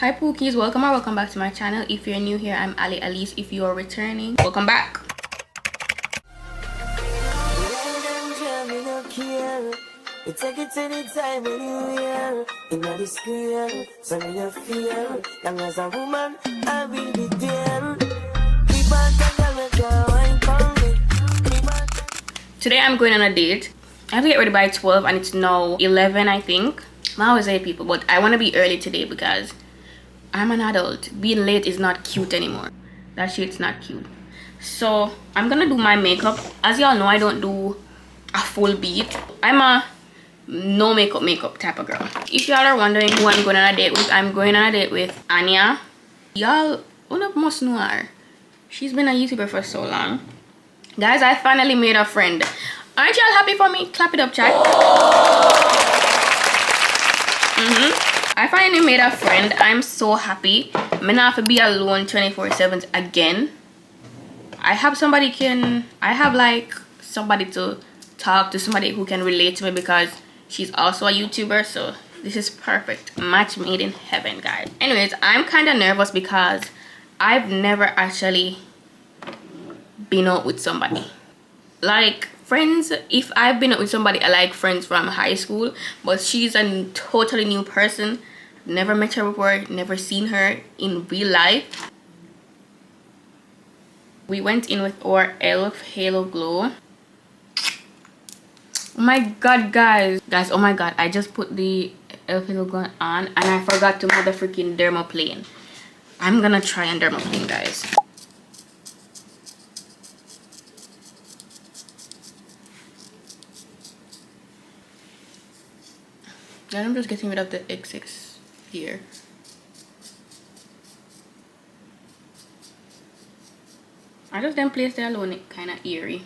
Hi Pookies, welcome or welcome back to my channel. If you're new here, I'm Ali Alice. If you are returning, welcome back. Today I'm going on a date. I have to get ready by 12 and it's now 11, I think. I always say people, but I want to be early today because I'm an adult. Being late is not cute anymore. That shit's not cute. So I'm gonna do my makeup. As y'all know, I don't do a full beat. I'm a no makeup type of girl. If y'all are wondering who I'm going on a date with, I'm going on a date with Anya. Y'all must know her. She's been a YouTuber for so long. Guys, I finally made a friend. Aren't y'all happy for me? Clap it up, chat. I finally made a friend. I'm so happy. I'm not have to be alone 24/7 again. I have somebody like somebody to talk to, somebody who can relate to me because she's also a YouTuber. So this is perfect. Match made in heaven, guys. Anyways, I'm kind of nervous because I've never actually been out with somebody. Like friends, if I've been out with somebody, I like friends from high school, but she's a totally new person. Never met her before, never seen her in real life. We went in with our elf halo glow. Oh my god, guys, oh my god, I just put the elf halo glow on and I forgot to mother freaking dermaplane. I'm gonna try and dermaplane, guys. Then I'm just getting rid of the excess here. I just then place there alone, it kind of eerie.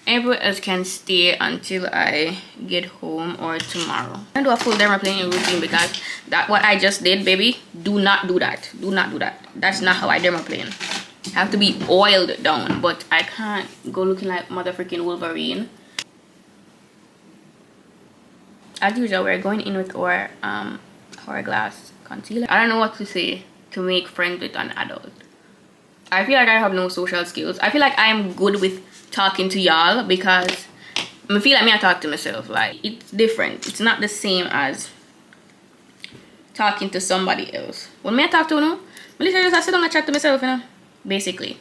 Everyone else can stay until I get home or tomorrow. I'm gonna do a full dermaplaning routine because that what I just did, baby. Do not do that. Do not do that. That's not how I dermaplane. I have to be oiled down, but I can't go looking like mother freaking Wolverine. As usual, we're going in with our hourglass concealer. I don't know what to say to make friends with an adult. I feel like I have no social skills. I feel like I'm good with talking to y'all because I feel like I talk to myself. Like, it's different. It's not the same as talking to somebody else. When I talk to you, I literally just sit down and chat to myself, you know. Basically,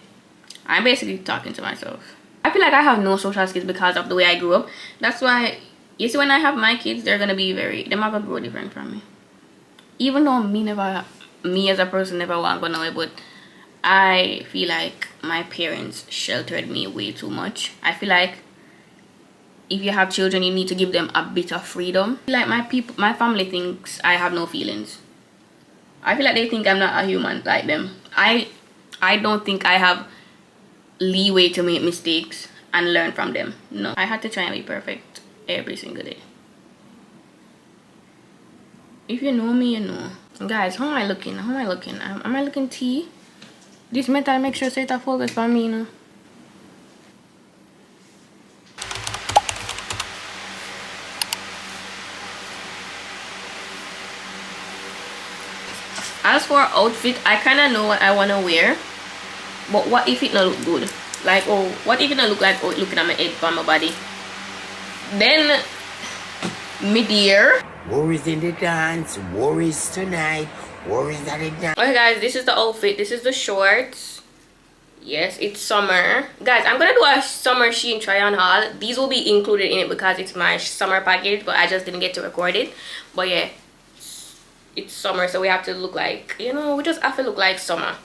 I'm basically talking to myself. I feel like I have no social skills because of the way I grew up. That's why, you see, when I have my kids, they're gonna be they're not gonna grow different from me. Even though me as a person never want to go nowhere, but I feel like my parents sheltered me way too much. I feel like if you have children, you need to give them a bit of freedom. I feel like my family thinks I have no feelings. I feel like they think I'm not a human like them. I don't think I have leeway to make mistakes and learn from them. No, I had to try and be perfect every single day. If you know me, you know. Guys, how am I looking? How am I looking? Am I looking tea? This metal make sure it's a focus for me, you know. As for outfit, I kind of know what I want to wear. But what if it not look good? Like, oh, what if it not look like, oh, looking at my head from my body? Then, mid-year. Worries in the dance, worries tonight, worries at the dance. Okay guys, this is the outfit. This is the shorts. Yes, it's summer. Guys, I'm gonna do a summer Shein try on haul. These will be included in it because it's my summer package, but I just didn't get to record it. But yeah, it's summer, so we have to look like, you know, we just have to look like summer.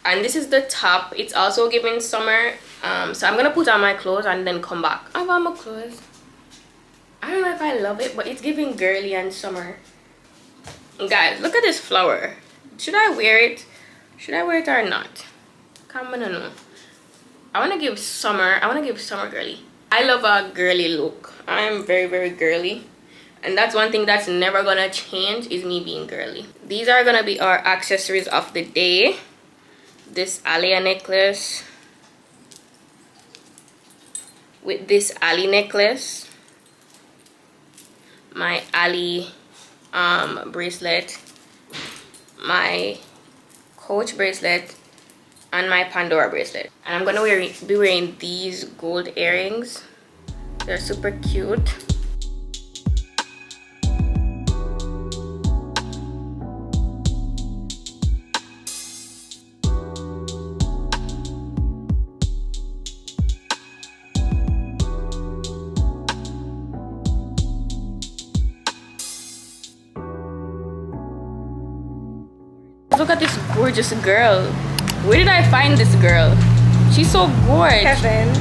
And this is the top. It's also giving summer. So I'm gonna put on my clothes and then come back. I want my clothes. I don't know if I love it, but it's giving girly and summer. Guys, look at this flower. Should I wear it? Should I wear it or not? Come on, no. I want to give summer girly. I love a girly look. I'm very, very girly. And that's one thing that's never gonna change is me being girly. These are gonna be our accessories of the day. This Alia necklace. With this Ali necklace. My Ali bracelet my Coach bracelet, and my Pandora bracelet. And I'm gonna be wearing these gold earrings. They're super cute. Look at this gorgeous girl. Where did I find this girl? She's so gorgeous. Heaven.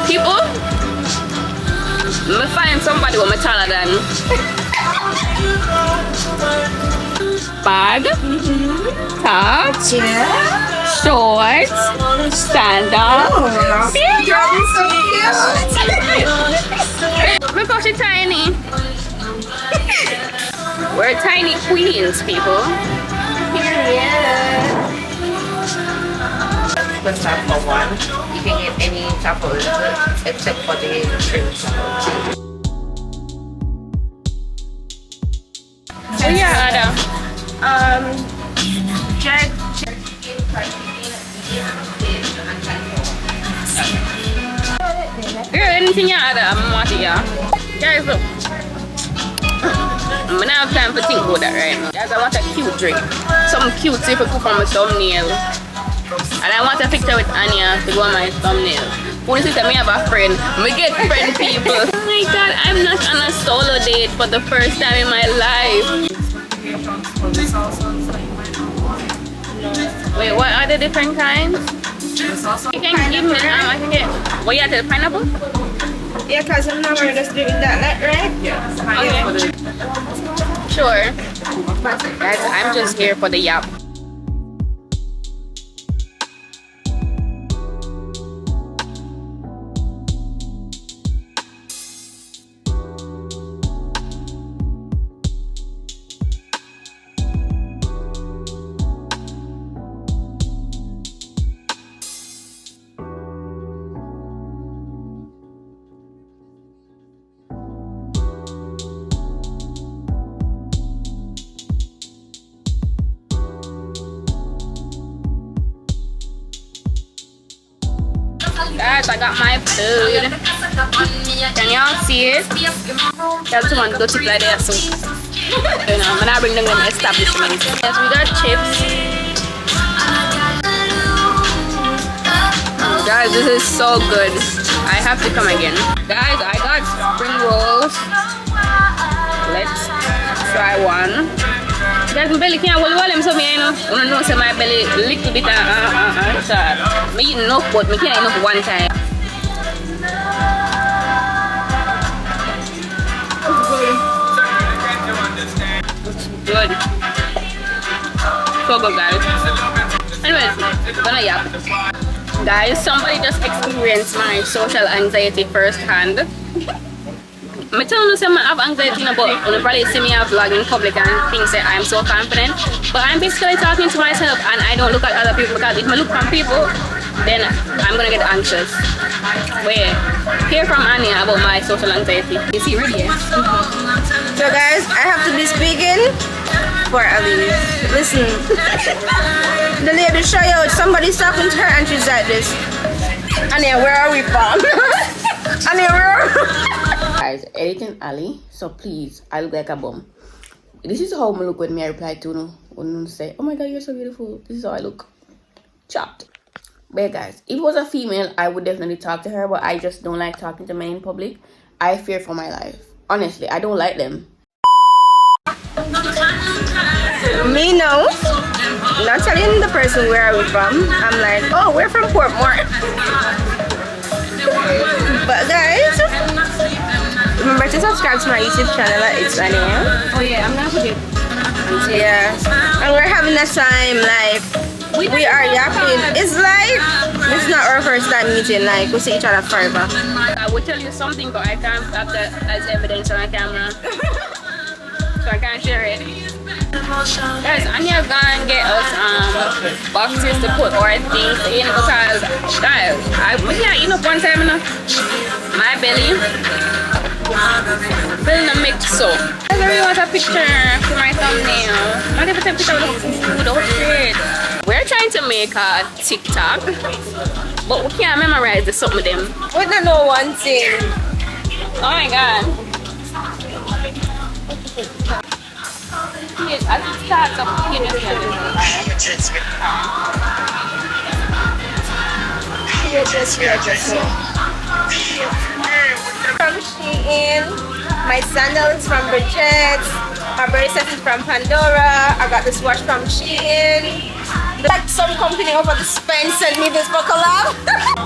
People, me find somebody who me taller than. Bag, top, shorts, sandals. Look how she's tiny. We're tiny queens, people. Let's start for one. You can get any type of except for the shrimp. So yeah, Ada. Girl, anything you Ada, I'm watching ya. Guys, look. I don't have time to think about that right now. Guys, I want a cute drink. Some cute so if I put on my thumbnail. And I want a picture with Anya to go on my thumbnail. Police tell me I have a friend. We get friend people. Oh my god, I'm not on a solo date for the first time in my life. Wait, what are the different kinds? You can give me I can get. What you have the pineapple? Yeah, because I'm not going to just doing that, right? Yeah. Okay. Sure. Guys, I'm just here for the yap. Guys, I got my food. Can y'all see it? That's the one dirty like there, so you know, I'm gonna bring them in the establishment. Yes, we got chips. Guys, this is so good. I have to come again. Guys, I got spring rolls. Let's try one. Guys, my belly can't hold volume, so me, you know, say my belly little bit so me eat enough, but me can't eat enough one time. It's good. So good, guys. Anyways, gonna yap. Guys, somebody just experienced my social anxiety firsthand. I tell you I have anxiety, but you probably see me a vlog in public and think that I'm so confident. But I'm basically talking to myself and I don't look at other people because if I look from people, then I'm gonna get anxious. Wait, hear from Anya about my social anxiety. Is he ready? So guys, I have to be speaking for Alice. Listen, the lady show you somebody's talking to her and she's like this. Anya, where are we from? Anya, where are we? Guys, editing Ali, so please, I look like a bum. This is how I look when I reply to no. When say, oh my god, you're so beautiful. This is how I look. Chopped. But guys, if it was a female, I would definitely talk to her, but I just don't like talking to men in public. I fear for my life. Honestly, I don't like them. Me no. Not telling the person where are we from. I'm like, oh, we're from Portmore. But guys, remember to subscribe to my YouTube channel. It's Anya. Oh yeah, I'm gonna put it. Yeah. And we're having a time like we are yapping. It's like it's not our first time meeting. Like we see each other forever. I will tell you something, but I can't have that as evidence on camera, so I can't share it. Guys, Anya gonna get us boxes to put our things in because guys, we can't eat up one time enough. My belly feeling a mix so. I really want a picture for my thumbnail. Not even take a picture of the food. Oh shit. We're trying to make a TikTok, but we can't memorize the something of them. We don't know one thing. Oh my god. Yes, I just start something From Shein, my sandals from Bridget, my bracelet is from Pandora. I got this watch from Shein. Like some company over the Spence sent me this for collab.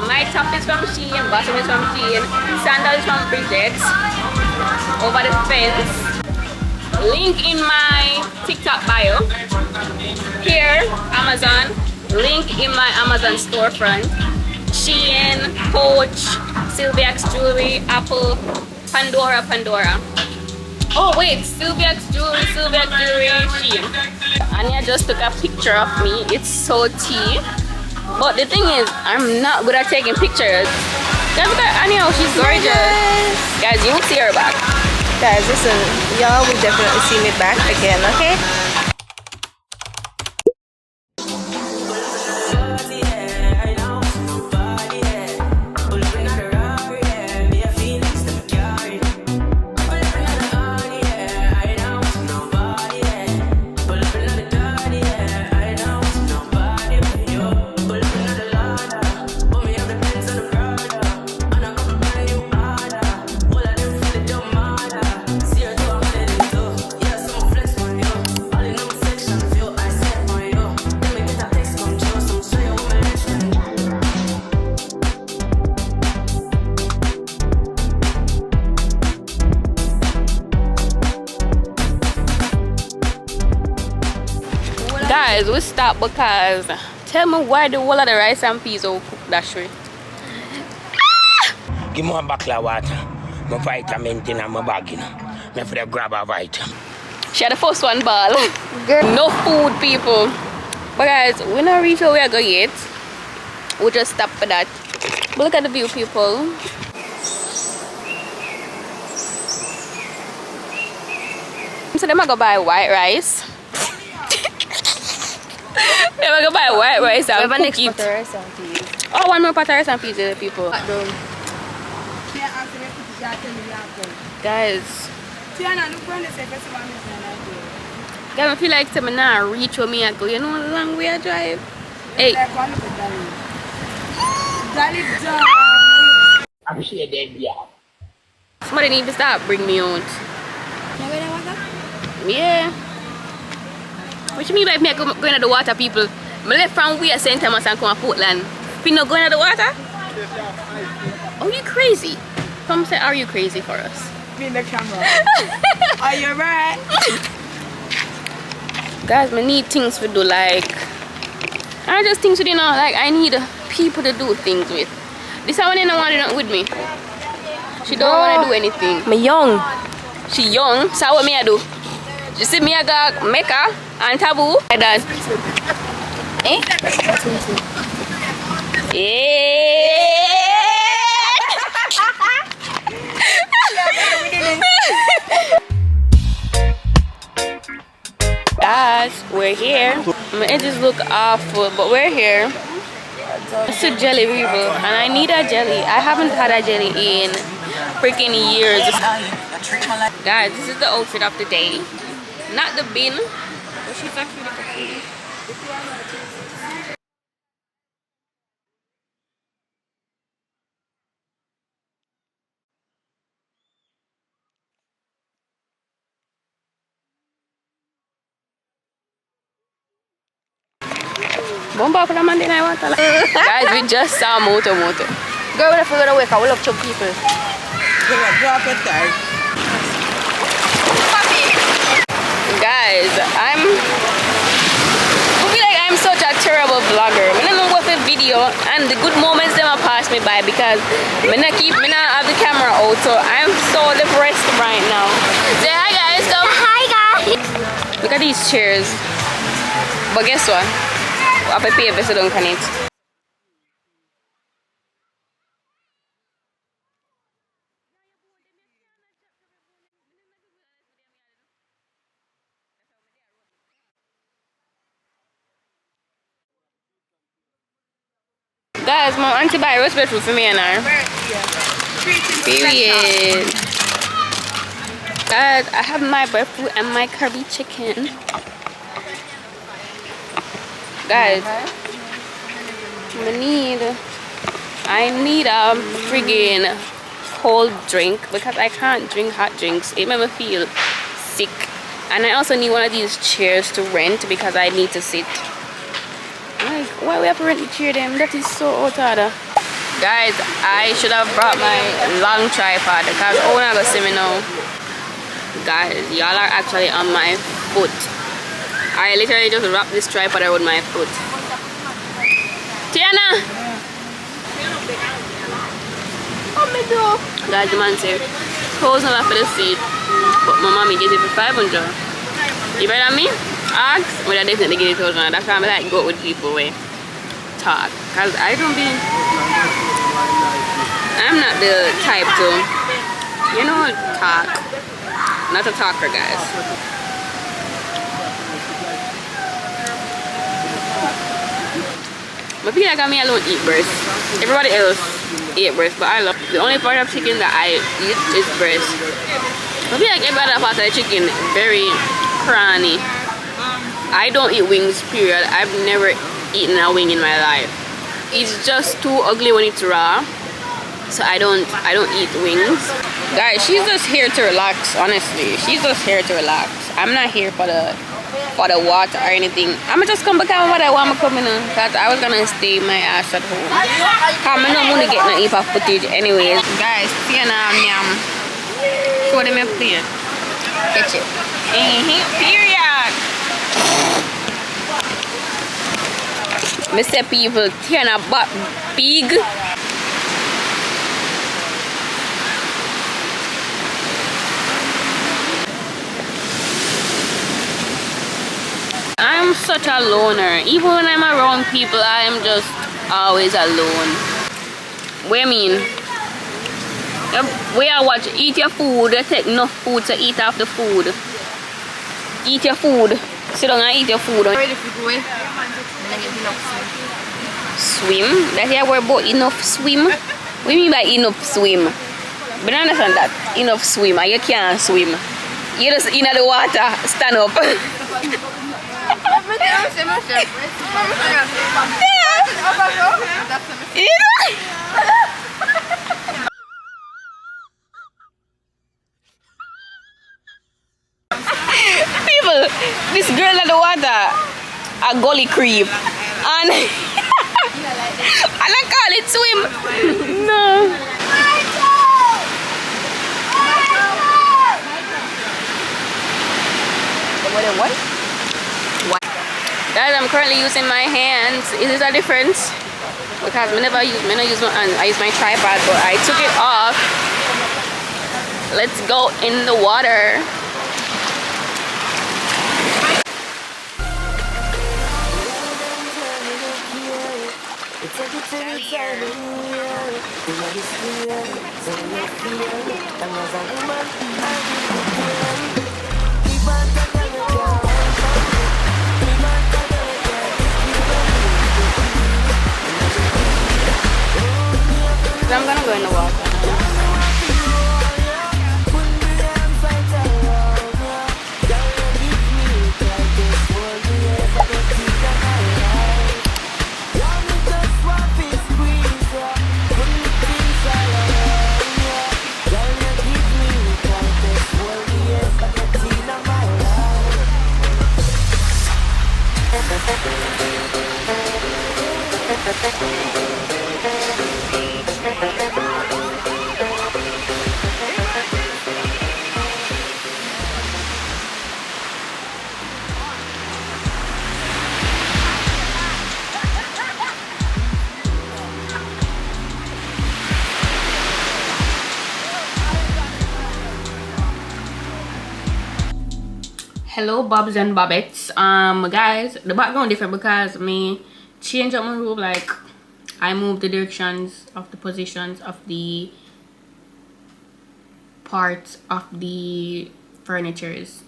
My top is from Shein, bottom is from Shein, sandals from Bridget, over the fence. Link in my TikTok bio. Here, Amazon. Link in my Amazon storefront. Shein, Coach, Sylvia's Jewelry, Apple, Pandora. Oh wait, Sylvia's Jewelry, Shein. Anya just took a picture of me. It's so tea. But the thing is, I'm not good at taking pictures. Guys, look at Anya, she's gorgeous. Guys, you will see her back. Guys, listen, y'all will definitely see me back again, okay? Guys, we stopped because tell me why the whole of the rice and peas are cooked that way. Give me one bottle of water. My vitamin in my bag, you know. Me for the grab a vitamin. She had the first one ball. No food, people. But guys, we not reach where we are going yet. We just stop for that. But look at the view, people. So them I go buy white rice. Them I go buy white rice and cook it. Oh, one more pot of rice and peas, people. Guys. Guys, I feel like I'm not reach where me I go. You know how long we I drive? Hey. I'm sure they'll be out. Somebody need to start bring me out. Yeah. What you mean by me going to the water, people? I left from where St. Thomas and come to Portland. You not going to the water? Oh, you crazy? Come say, are you crazy for us? Me in the camera. Are you right? Guys, I need things to do, like I just things to do now, like I need people to do things with. This one don't want to do nothing with me. She don't want to do anything. Me young. She young, so what me I do? You see me I got Mecca and Taboo like that. Eh? Guys, we're here. My edges look awful, but we're here. It's a jelly, people, and I need a jelly. I haven't had a jelly in freaking years. Guys, this is the outfit of the day. Not the bin, but she's actually the Bomba for the man I want. Guys, we just saw Moto. Girl, when I figure out I will love chunk people. Drop it there. Guys, I feel like I'm such a terrible vlogger. I don't know what the video and the good moments them pass me by because I not have the camera out, so I'm so depressed right now. Say hi guys, come. Hi guys. Look at these chairs. But guess what? I have to pay if I don't can it. Guys, my auntie buy roast food for me and her. Period. Guys, I have my breadfruit and my curry chicken. Guys, I need a friggin' cold drink because I can't drink hot drinks. It makes me feel sick. And I also need one of these chairs to rent because I need to sit. Like, why we have to rent the chair them? That is so otada. Guys, I should have brought my long tripod because oh now see me now. Guys, y'all are actually on my foot. I literally just wrapped this tripod around my foot. Tiana! Guys, the man said, $1,000 for the seat, but my mommy gets it for 500. You better than me? Ask? Well, I definitely get it $1,000. That's why I like go with people where talk. Because I don't be... I'm not the type to, you know, talk. Not a talker, guys. But people like me alone eat breast. Everybody else eat breast, but I love the only part of chicken that I eat is breast. But people like every other part of the chicken very cranny. I don't eat wings, period. I've never eaten a wing in my life. It's just too ugly when it's raw. So I don't eat wings. Guys, she's just here to relax, honestly. She's just here to relax. I'm not here for the water or anything. I'ma just come back and what I want to come in because I was gonna stay my ass at home. Cause I don't want to get no IPA footage anyways. Guys, see now yam. Show them your plate. Catch it. Period. Mr. People, Tiana but big. I'm such a loner. Even when I'm around people, I am just always alone. What I mean? Where I watch, eat your food, take enough food to eat off the food. Eat your food. Sit down and eat your food. Swim? That's here we're about enough swim? What do you mean by enough swim? But I understand that. Enough swim and you can't swim. You just in the water, stand up. People, this girl in the water, a gully creep, and I call it swim. No. What? Guys, I'm currently using my hands. Is this a difference? Because I never use my hands. I use my tripod, but I took it off. Let's go in the water. I'm gonna go in the water. Hello Bobs and Bobettes. Guys, the background different because me change up my room. Like I move the directions of the positions of the parts of the furnitures.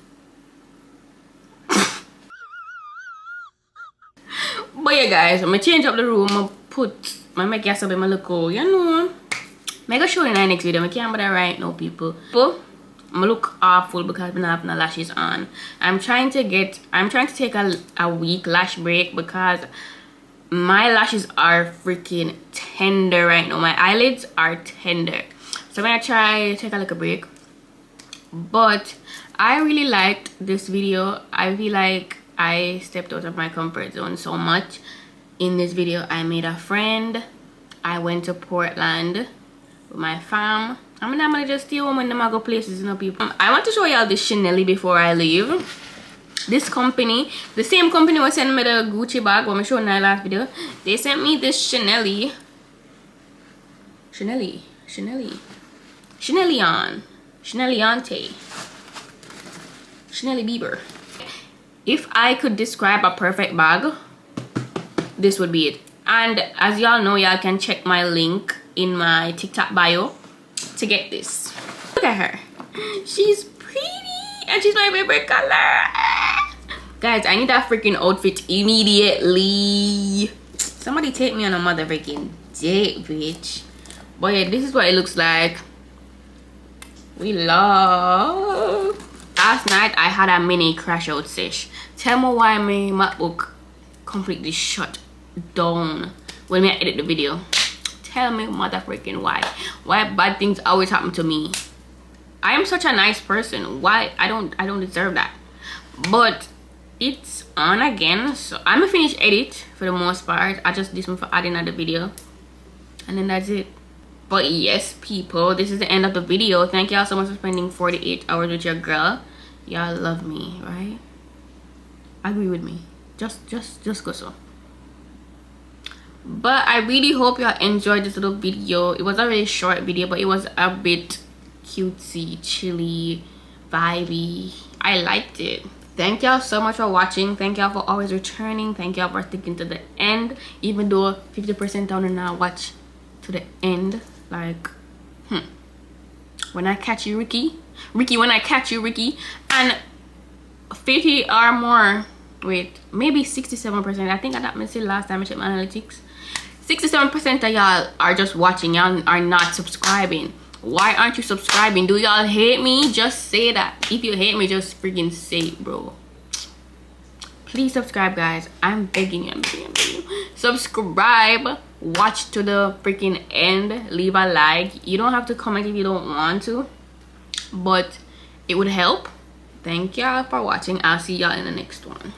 But yeah guys, I change up the room. I put my make gas up in my look cool, you know. I'm gonna show you in the next video. I can't bother right now, people. I'm look awful because I don't have no lashes on. I'm trying to take a week lash break because my lashes are freaking tender right now. My eyelids are tender. So I'm gonna try take a little break. But I really liked this video. I feel like I stepped out of my comfort zone so much. In this video, I made a friend. I went to Portland with my fam. I'm gonna just stay home when I go places, you know, people. I want to show y'all this Chanel before I leave. This company, the same company was sending me the Gucci bag when I showed in my last video. They sent me this Chanel Bieber. If I could describe a perfect bag, this would be it. And as y'all know, y'all can check my link in my TikTok bio to get this. Look at her. She's pretty and she's my favorite color. Guys, I need that freaking outfit immediately. Somebody take me on a mother freaking date, bitch. But yeah, this is what it looks like. We love. Last night I had a mini crash out sesh. Tell me why my MacBook completely shut down when I edit the video. Tell me mother freaking why bad things always happen to me. I am such a nice person. Why I don't deserve that. But it's on again, so I'm gonna finish edit for the most part. I just did some for adding another video and then that's it. But yes people, this is the end of the video. Thank y'all so much for spending 48 hours with your girl. Y'all love me, right? Agree with me. Just go so. But I really hope y'all enjoyed this little video. It was a really short video, but it was a bit cutesy, chilly, vibey. I liked it. Thank y'all so much for watching. Thank y'all for always returning. Thank y'all for sticking to the end, even though 50% down and now watch to the end. Like when I catch you, Ricky, when I catch you, Ricky. And 50 or more, wait, maybe 67%. I think I got missed last time I checked my analytics. 67% of y'all are just watching. Y'all are not subscribing. Why aren't you subscribing? Do y'all hate me? Just say that. If you hate me, just freaking say it, bro. Please subscribe, guys. I'm begging you. I'm begging you. Subscribe. Watch to the freaking end. Leave a like. You don't have to comment if you don't want to, but it would help. Thank y'all for watching. I'll see y'all in the next one.